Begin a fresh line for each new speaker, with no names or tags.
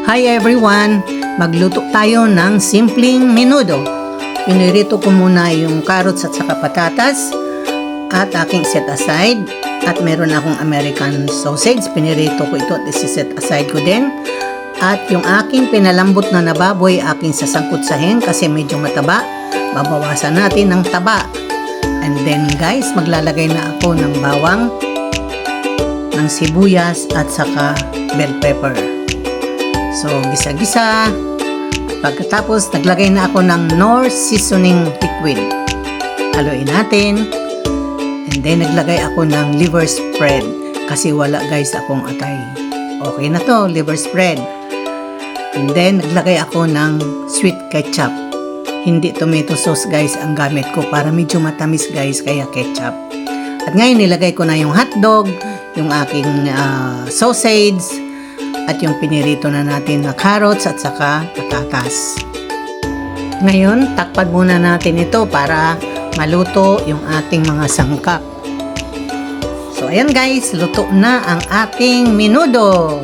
Hi everyone! Magluto tayo ng simpleng menudo. Pinirito ko muna yung carrots at saka patatas at aking set aside. At meron akong American sausage. Pinirito ko ito at isi-set aside ko din. At yung aking pinalambot na nababoy, aking sasangkutsahin kasi medyo mataba. Babawasan natin ng taba. And then guys, maglalagay na ako ng bawang, ng sibuyas at saka bell pepper. So, gisa-gisa. Pagkatapos, naglagay na ako ng Knorr seasoning liquid. Haluin natin. And then, naglagay ako ng liver spread. Kasi wala guys akong atay. Okay na to, liver spread. And then, naglagay ako ng sweet ketchup. Hindi tomato sauce guys ang gamit ko para medyo matamis guys, kaya ketchup. At ngayon, nilagay ko na yung hotdog, yung aking sausage, at yung pinirito na natin na carrots at saka patatas. Ngayon, takpan muna natin ito para maluto yung ating mga sangkap. So, ayan guys, luto na ang ating menudo.